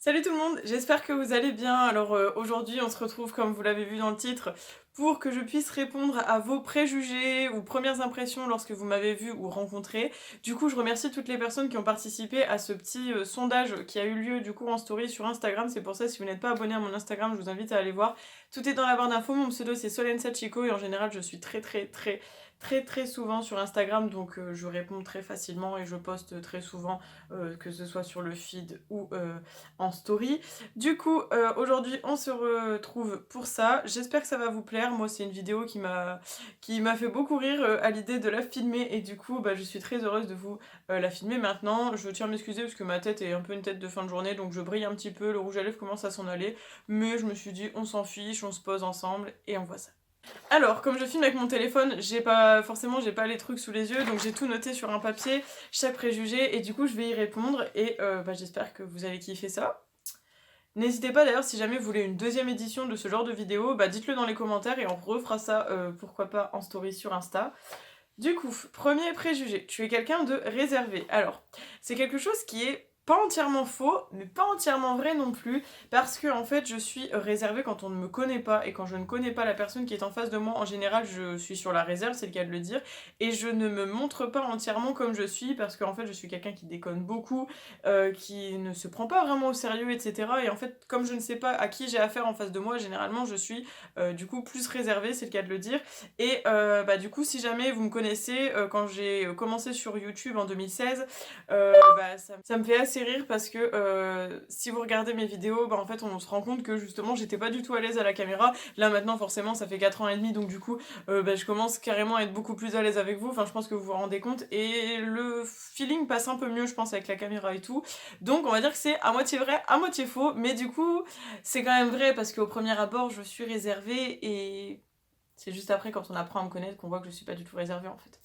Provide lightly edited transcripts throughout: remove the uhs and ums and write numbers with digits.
Salut tout le monde, j'espère que vous allez bien. Alors aujourd'hui on se retrouve comme vous l'avez vu dans le titre pour que je puisse répondre à vos préjugés ou premières impressions lorsque vous m'avez vu ou rencontré. Du coup je remercie toutes les personnes qui ont participé à ce petit sondage qui a eu lieu du coup en story sur Instagram. C'est pour ça si vous n'êtes pas abonné à mon Instagram je vous invite à aller voir. Tout est dans la barre d'infos, mon pseudo c'est Solensa Chico et en général je suis très souvent sur Instagram donc je réponds très facilement et je poste très souvent que ce soit sur le feed ou en story. Du coup, aujourd'hui, on se retrouve pour ça. J'espère que ça va vous plaire. Moi, c'est une vidéo qui m'a fait beaucoup rire à l'idée de la filmer et du coup, bah, je suis très heureuse de vous la filmer maintenant. Je tiens à m'excuser parce que ma tête est un peu une tête de fin de journée, donc je brille un petit peu, le rouge à lèvres commence à s'en aller, mais je me suis dit, on s'en fiche, on se pose ensemble et on voit ça. Alors, comme je filme avec mon téléphone, j'ai pas les trucs sous les yeux, donc j'ai tout noté sur un papier, chaque préjugé, et du coup je vais y répondre, et bah, j'espère que vous allez kiffer ça. N'hésitez pas d'ailleurs, si jamais vous voulez une deuxième édition de ce genre de vidéo, bah dites-le dans les commentaires et on refera ça, pourquoi pas, en story sur Insta. Du coup, premier préjugé, tu es quelqu'un de réservé. Alors, c'est quelque chose qui est pas entièrement faux, mais pas entièrement vrai non plus, parce que en fait, je suis réservée quand on ne me connaît pas, et quand je ne connais pas la personne qui est en face de moi, en général, je suis sur la réserve, c'est le cas de le dire, et je ne me montre pas entièrement comme je suis, parce qu'en fait, je suis quelqu'un qui déconne beaucoup, qui ne se prend pas vraiment au sérieux, etc. Et en fait, comme je ne sais pas à qui j'ai affaire en face de moi, généralement, je suis du coup plus réservée, c'est le cas de le dire, et bah, du coup, si jamais vous me connaissez, quand j'ai commencé sur YouTube en 2016, bah, ça me fait assez rire parce que si vous regardez mes vidéos, bah, en fait, on se rend compte que justement, j'étais pas du tout à l'aise à la caméra. Là, maintenant, forcément, ça fait 4 ans et demi, donc du coup, bah, je commence carrément à être beaucoup plus à l'aise avec vous. Enfin, je pense que vous vous rendez compte. Et le feeling passe un peu mieux, je pense, avec la caméra et tout. Donc, on va dire que c'est à moitié vrai, à moitié faux. Mais du coup, c'est quand même vrai parce qu'au premier abord, je suis réservée et c'est juste après, quand on apprend à me connaître, qu'on voit que je suis pas du tout réservée en fait.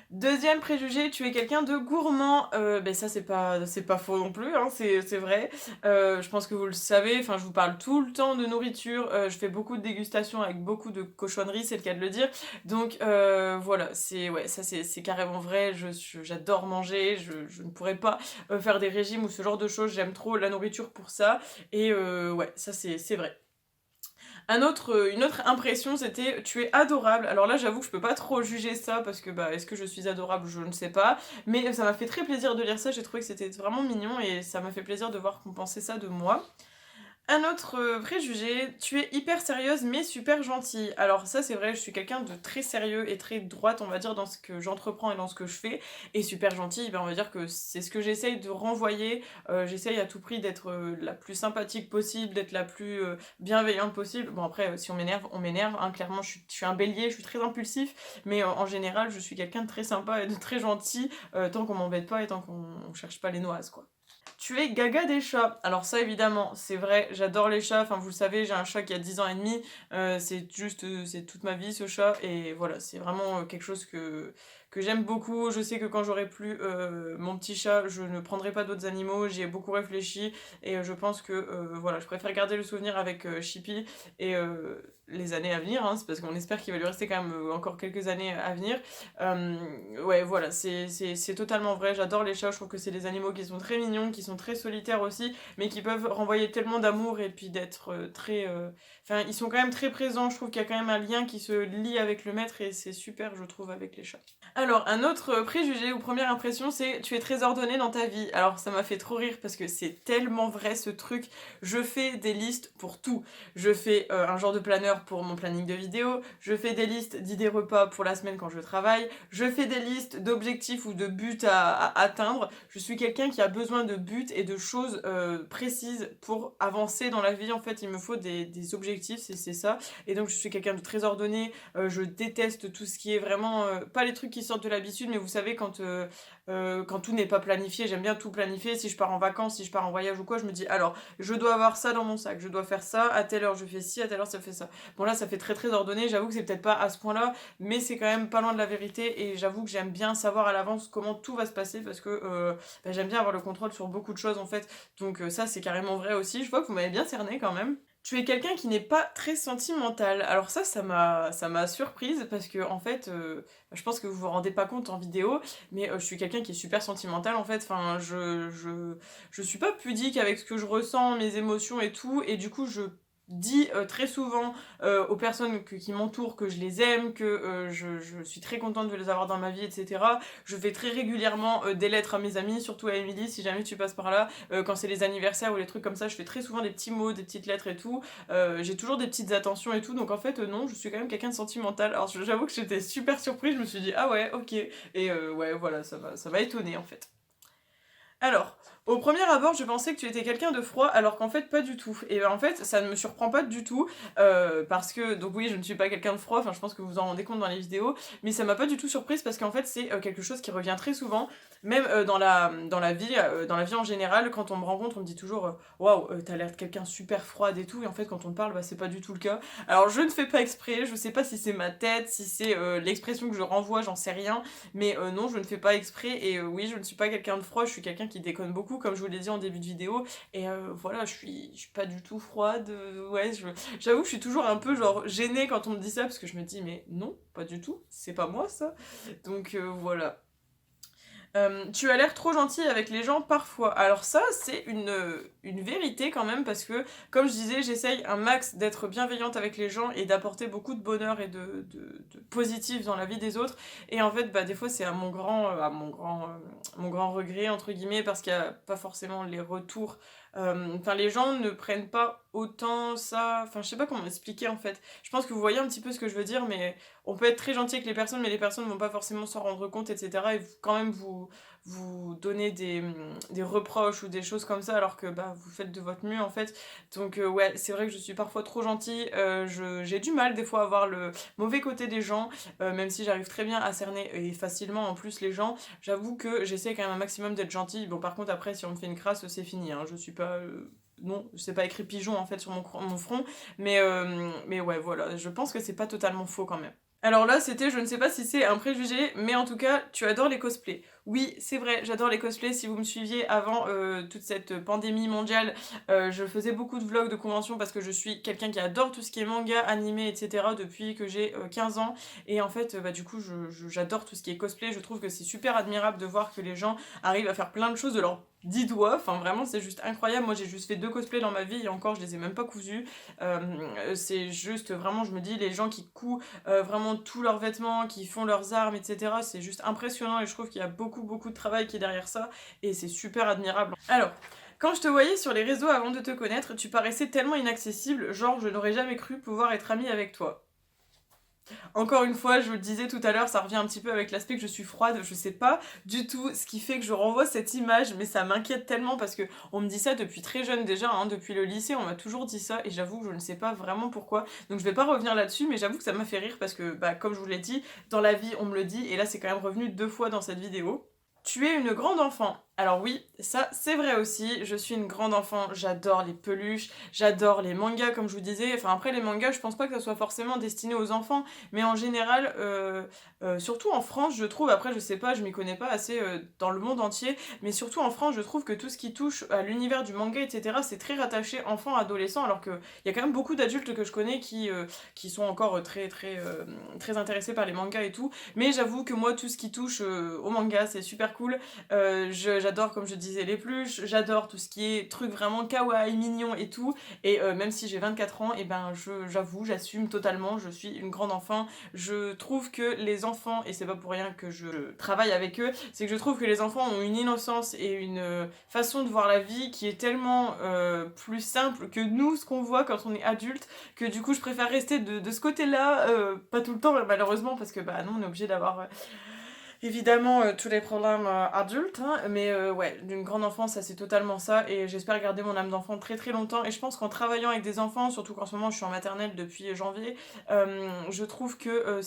Deuxième préjugé, tu es quelqu'un de gourmand. Ben ça c'est pas faux non plus, hein, c'est vrai. Je pense que vous le savez, enfin je vous parle tout le temps de nourriture, je fais beaucoup de dégustations avec beaucoup de cochonneries, c'est le cas de le dire. Donc voilà, ouais, ça c'est carrément vrai, j'adore manger, je ne pourrais pas faire des régimes ou ce genre de choses, j'aime trop la nourriture pour ça. Et ouais, ça c'est vrai. Une autre impression, c'était tu es adorable. Alors là, j'avoue que je peux pas trop juger ça parce que bah est-ce que je suis adorable, je ne sais pas. Mais ça m'a fait très plaisir de lire ça. J'ai trouvé que c'était vraiment mignon et ça m'a fait plaisir de voir qu'on pensait ça de moi. Un autre préjugé, tu es hyper sérieuse mais super gentille. Alors ça c'est vrai, je suis quelqu'un de très sérieux et très droite on va dire dans ce que j'entreprends et dans ce que je fais. Et super gentille, ben, on va dire que c'est ce que j'essaye de renvoyer. J'essaye à tout prix d'être la plus sympathique possible, d'être la plus bienveillante possible. Bon après si on m'énerve, hein, clairement je suis un bélier, je suis très impulsif. Mais en général je suis quelqu'un de très sympa et de très gentil tant qu'on m'embête pas et tant qu'on cherche pas les noises quoi. Tu es gaga des chats. Alors ça évidemment, c'est vrai, j'adore les chats. Enfin vous le savez, j'ai un chat qui a 10 ans et demi. C'est juste, c'est toute ma vie ce chat. Et voilà, c'est vraiment quelque chose que j'aime beaucoup. Je sais que quand j'aurai plus mon petit chat, je ne prendrai pas d'autres animaux. J'y ai beaucoup réfléchi. Et je pense que voilà, je préfère garder le souvenir avec Chippy et les années à venir. Hein, c'est parce qu'on espère qu'il va lui rester quand même encore quelques années à venir. Ouais, voilà, c'est totalement vrai. J'adore les chats. Je trouve que c'est des animaux qui sont très mignons, qui sont très solitaires aussi, mais qui peuvent renvoyer tellement d'amour et puis d'être très. Enfin, ils sont quand même très présents. Je trouve qu'il y a quand même un lien qui se lie avec le maître et c'est super, je trouve, avec les chats. Alors, un autre préjugé ou première impression, c'est tu es très ordonné dans ta vie. Alors, ça m'a fait trop rire parce que c'est tellement vrai ce truc. Je fais des listes pour tout. Je fais un genre de planeur pour mon planning de vidéo. Je fais des listes d'idées repas pour la semaine quand je travaille. Je fais des listes d'objectifs ou de buts à atteindre. Je suis quelqu'un qui a besoin de buts et de choses précises pour avancer dans la vie. En fait, il me faut des objectifs, c'est ça. Et donc, je suis quelqu'un de très ordonné. Je déteste tout ce qui est vraiment... pas les trucs qui sortent de l'habitude, mais vous savez, quand tout n'est pas planifié, j'aime bien tout planifier. Si je pars en vacances, si je pars en voyage ou quoi, je me dis, alors, je dois avoir ça dans mon sac, je dois faire ça, à telle heure je fais ci, à telle heure ça fait ça. Bon là, ça fait très ordonné, j'avoue que c'est peut-être pas à ce point-là, mais c'est quand même pas loin de la vérité, et j'avoue que j'aime bien savoir à l'avance comment tout va se passer, parce que j'aime bien avoir le contrôle sur beaucoup de choses en fait, donc ça c'est carrément vrai aussi. Je vois que vous m'avez bien cerné quand même. Tu es quelqu'un qui n'est pas très sentimental. Alors ça m'a surprise parce que en fait, je pense que vous vous rendez pas compte en vidéo, mais je suis quelqu'un qui est super sentimental en fait. Enfin, je suis pas pudique avec ce que je ressens, mes émotions et tout, et du coup je dis très souvent aux personnes qui m'entourent que je les aime, que je suis très contente de les avoir dans ma vie, etc. Je fais très régulièrement des lettres à mes amis, surtout à Emily, si jamais tu passes par là. Quand c'est les anniversaires ou les trucs comme ça, je fais très souvent des petits mots, des petites lettres et tout. J'ai toujours des petites attentions et tout, donc en fait, non, je suis quand même quelqu'un de sentimental. Alors j'avoue que j'étais super surprise, je me suis dit, ah ouais, ok. Et ouais, voilà, ça m'a étonnée en fait. Alors, au premier abord, je pensais que tu étais quelqu'un de froid, alors qu'en fait, pas du tout. Et ben, en fait, ça ne me surprend pas du tout, parce que, donc oui, je ne suis pas quelqu'un de froid, enfin, je pense que vous vous en rendez compte dans les vidéos, mais ça m'a pas du tout surprise, parce qu'en fait, c'est quelque chose qui revient très souvent, même dans la vie en général, quand on me rencontre, on me dit toujours, waouh, t'as l'air de quelqu'un super froide et tout, et en fait, quand on me parle, bah, c'est pas du tout le cas. Alors, je ne fais pas exprès, je sais pas si c'est ma tête, si c'est l'expression que je renvoie, j'en sais rien, mais non, je ne fais pas exprès, et oui, je ne suis pas quelqu'un de froid, je suis quelqu'un qui déconne beaucoup, comme je vous l'ai dit en début de vidéo, et voilà, je suis pas du tout froide, ouais, j'avoue que je suis toujours un peu genre gênée quand on me dit ça, parce que je me dis, mais non, pas du tout, c'est pas moi ça, donc voilà. Tu as l'air trop gentil avec les gens parfois. Alors ça, c'est une vérité quand même, parce que, comme je disais, j'essaye un max d'être bienveillante avec les gens et d'apporter beaucoup de bonheur et de positif dans la vie des autres. Et en fait, bah, des fois, c'est à mon grand regret, entre guillemets, parce qu'il n'y a pas forcément les retours. Enfin, les gens ne prennent pas autant ça. Enfin, je sais pas comment expliquer en fait. Je pense que vous voyez un petit peu ce que je veux dire, mais on peut être très gentil avec les personnes, mais les personnes vont pas forcément s'en rendre compte, etc. Et quand même vous donner des reproches ou des choses comme ça, alors que bah, vous faites de votre mieux en fait. Donc ouais, c'est vrai que je suis parfois trop gentille. J'ai du mal des fois à voir le mauvais côté des gens, même si j'arrive très bien à cerner et facilement en plus les gens. J'avoue que j'essaie quand même un maximum d'être gentille. Bon, par contre, après, si on me fait une crasse, c'est fini. Hein. Je suis pas. Non, c'est pas écrit pigeon en fait sur mon front, mais ouais, voilà, je pense que c'est pas totalement faux quand même. Alors là, c'était, je ne sais pas si c'est un préjugé, mais en tout cas, tu adores les cosplays. Oui, c'est vrai, j'adore les cosplays. Si vous me suiviez avant toute cette pandémie mondiale, je faisais beaucoup de vlogs de conventions parce que je suis quelqu'un qui adore tout ce qui est manga, animé, etc. depuis que j'ai 15 ans. Et en fait, bah, du coup, j'adore tout ce qui est cosplay. Je trouve que c'est super admirable de voir que les gens arrivent à faire plein de choses de leurs 10 doigts. Enfin, vraiment, c'est juste incroyable. Moi, j'ai juste fait 2 cosplays dans ma vie et encore, je les ai même pas cousus. C'est juste, vraiment, je me dis, les gens qui cousent vraiment tous leurs vêtements, qui font leurs armes, etc. C'est juste impressionnant et je trouve qu'il y a beaucoup, beaucoup de travail qui est derrière ça et c'est super admirable. Alors, quand je te voyais sur les réseaux avant de te connaître, tu paraissais tellement inaccessible, genre je n'aurais jamais cru pouvoir être amie avec toi. Encore une fois, je vous le disais tout à l'heure, ça revient un petit peu avec l'aspect que je suis froide, je sais pas du tout ce qui fait que je renvoie cette image, mais ça m'inquiète tellement parce que on me dit ça depuis très jeune déjà, hein, depuis le lycée, on m'a toujours dit ça et j'avoue que je ne sais pas vraiment pourquoi. Donc je vais pas revenir là-dessus, mais j'avoue que ça m'a fait rire parce que, bah, comme je vous l'ai dit, dans la vie on me le dit et là c'est quand même revenu 2 fois dans cette vidéo. Tu es une grande enfant. Alors oui, ça c'est vrai aussi, je suis une grande enfant, j'adore les peluches, j'adore les mangas comme je vous disais, enfin après les mangas je pense pas que ça soit forcément destiné aux enfants, mais en général, surtout en France je trouve, après je sais pas, je m'y connais pas assez dans le monde entier, mais surtout en France je trouve que tout ce qui touche à l'univers du manga etc c'est très rattaché enfant-adolescent, alors qu'il y a quand même beaucoup d'adultes que je connais qui sont encore très très très intéressés par les mangas et tout, mais j'avoue que moi tout ce qui touche au manga c'est super cool. J'adore, comme je disais, les peluches, j'adore tout ce qui est truc vraiment kawaii, mignon et tout. Et même si j'ai 24 ans, et ben j'avoue, j'assume totalement, je suis une grande enfant. Je trouve que les enfants, et c'est pas pour rien que je travaille avec eux, c'est que je trouve que les enfants ont une innocence et une façon de voir la vie qui est tellement plus simple que nous, ce qu'on voit quand on est adulte, que du coup je préfère rester de ce côté-là, pas tout le temps malheureusement, parce que bah non, on est obligé d'avoir évidemment tous les problèmes adultes, hein, mais ouais, d'une grande enfance, ça c'est totalement ça, et j'espère garder mon âme d'enfant très très longtemps, et je pense qu'en travaillant avec des enfants, surtout qu'en ce moment je suis en maternelle depuis janvier, je trouve que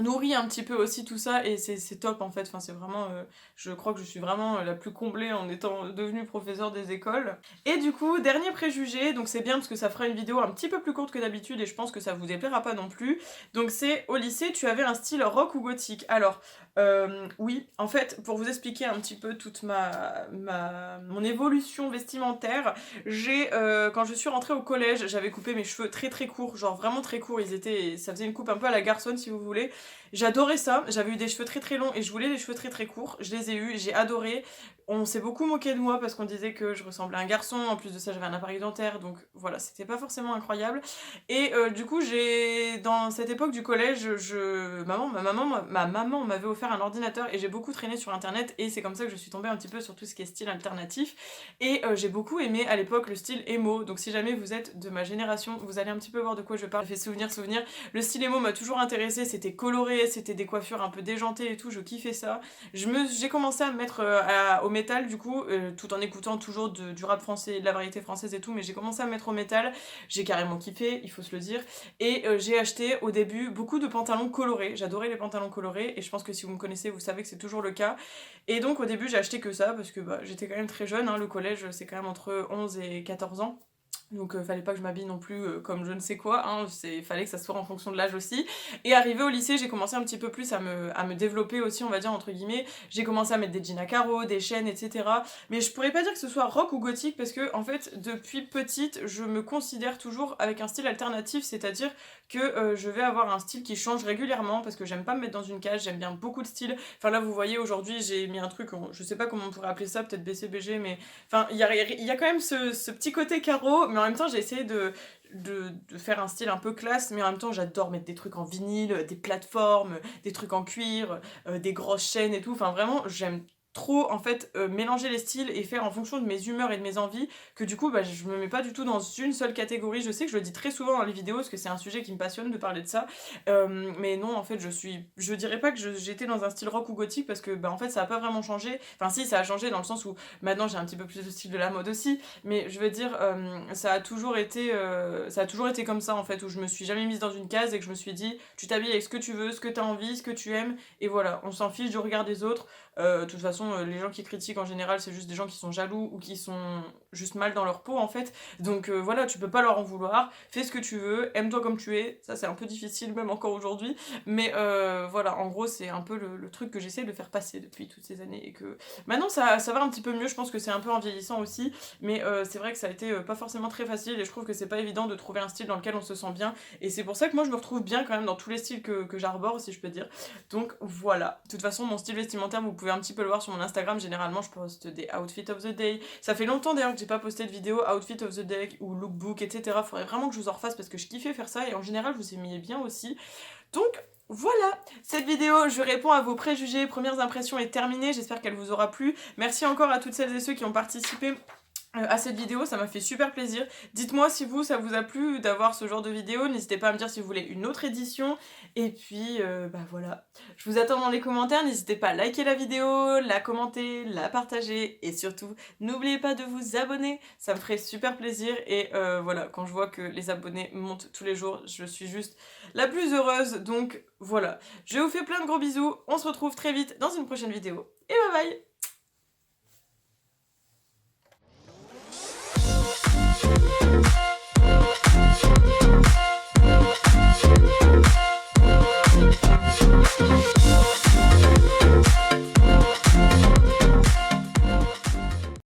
nourrit un petit peu aussi tout ça et c'est top en fait, enfin c'est vraiment, je crois que je suis vraiment la plus comblée en étant devenue professeure des écoles. Et du coup, dernier préjugé, donc c'est bien parce que ça fera une vidéo un petit peu plus courte que d'habitude et je pense que ça vous déplaira pas non plus. Donc c'est au lycée, tu avais un style rock ou gothique. Alors, oui, en fait, pour vous expliquer un petit peu toute mon évolution vestimentaire, quand je suis rentrée au collège, j'avais coupé mes cheveux très très courts, genre vraiment très courts, ça faisait une coupe un peu à la garçonne si vous voulez. J'adorais ça, j'avais eu des cheveux très très longs et je voulais des cheveux très très courts, je les ai eus, j'ai adoré. On s'est beaucoup moqué de moi parce qu'on disait que je ressemblais à un garçon, en plus de ça j'avais un appareil dentaire, donc voilà, c'était pas forcément incroyable. Et du coup, dans cette époque du collège, ma maman m'avait offert un ordinateur et j'ai beaucoup traîné sur internet et c'est comme ça que je suis tombée un petit peu sur tout ce qui est style alternatif. Et j'ai beaucoup aimé à l'époque le style emo, donc si jamais vous êtes de ma génération, vous allez un petit peu voir de quoi je parle. Ça fait souvenir. Le style emo m'a toujours intéressé, c'était coloré, c'était des coiffures un peu déjantées et tout, je kiffais ça. J'ai commencé à me mettre au métal du coup, tout en écoutant toujours du rap français, de la variété française et tout, mais j'ai commencé à me mettre au métal, j'ai carrément kiffé, il faut se le dire. Et j'ai acheté au début beaucoup de pantalons colorés, j'adorais les pantalons colorés, et je pense que si vous me connaissez, vous savez que c'est toujours le cas. Et donc au début j'ai acheté que ça, parce que bah, j'étais quand même très jeune, hein, le collège c'est quand même entre 11 et 14 ans. Donc fallait pas que je m'habille non plus comme je ne sais quoi, hein, fallait que ça soit en fonction de l'âge aussi. Et arrivé au lycée, j'ai commencé un petit peu plus à me développer aussi, on va dire entre guillemets. J'ai commencé à mettre des jeans à carreaux, des chaînes, etc. Mais je pourrais pas dire que ce soit rock ou gothique parce que en fait, depuis petite, je me considère toujours avec un style alternatif, c'est-à-dire que je vais avoir un style qui change régulièrement parce que j'aime pas me mettre dans une cage, j'aime bien beaucoup de styles. Enfin là, vous voyez, aujourd'hui, j'ai mis un truc, je sais pas comment on pourrait appeler ça, peut-être BCBG, mais enfin, il y a quand même ce petit côté carreau, mais en même temps, j'ai essayé de faire un style un peu classe, mais en même temps, j'adore mettre des trucs en vinyle, des plateformes, des trucs en cuir, des grosses chaînes et tout. Enfin, vraiment, j'aime trop en fait mélanger les styles et faire en fonction de mes humeurs et de mes envies que du coup bah, je me mets pas du tout dans une seule catégorie. Je sais que je le dis très souvent dans les vidéos parce que c'est un sujet qui me passionne de parler de ça, mais non en fait je dirais pas que j'étais dans un style rock ou gothique parce que bah en fait ça a pas vraiment changé. Enfin si, ça a changé dans le sens où maintenant j'ai un petit peu plus de style de la mode aussi, mais je veux dire ça a toujours été comme ça en fait, où je me suis jamais mise dans une case et que je me suis dit tu t'habilles avec ce que tu veux, ce que t'as envie, ce que tu aimes, et voilà, on s'en fiche du regard des autres. De toute façon, les gens qui critiquent en général, c'est juste des gens qui sont jaloux ou qui sont juste mal dans leur peau en fait. Donc voilà, tu peux pas leur en vouloir. Fais ce que tu veux, aime-toi comme tu es. Ça, c'est un peu difficile même encore aujourd'hui. Mais voilà, en gros, c'est un peu le truc que j'essaie de faire passer depuis toutes ces années. Et que maintenant, ça va un petit peu mieux. Je pense que c'est un peu en vieillissant aussi. Mais c'est vrai que ça a été pas forcément très facile. Et je trouve que c'est pas évident de trouver un style dans lequel on se sent bien. Et c'est pour ça que moi, je me retrouve bien quand même dans tous les styles que j'arbore, si je peux dire. Donc voilà. De toute façon, mon style vestimentaire, vous pouvez un petit peu le voir sur mon Instagram. Généralement, je poste des outfits of the day. Ça fait longtemps d'ailleurs que j'ai pas posté de vidéo outfit of the day ou lookbook, etc. Faudrait vraiment que je vous en refasse parce que je kiffais faire ça et en général, je vous aimiez bien aussi. Donc voilà, cette vidéo, je réponds à vos préjugés, premières impressions est terminée, j'espère qu'elle vous aura plu. Merci encore à toutes celles et ceux qui ont participé à cette vidéo, ça m'a fait super plaisir. Dites-moi si ça vous a plu d'avoir ce genre de vidéo, n'hésitez pas à me dire si vous voulez une autre édition. Et puis, bah voilà, je vous attends dans les commentaires, n'hésitez pas à liker la vidéo, la commenter, la partager, et surtout, n'oubliez pas de vous abonner, ça me ferait super plaisir. Et voilà, quand je vois que les abonnés montent tous les jours, je suis juste la plus heureuse. Donc voilà, je vous fais plein de gros bisous, on se retrouve très vite dans une prochaine vidéo, et bye bye.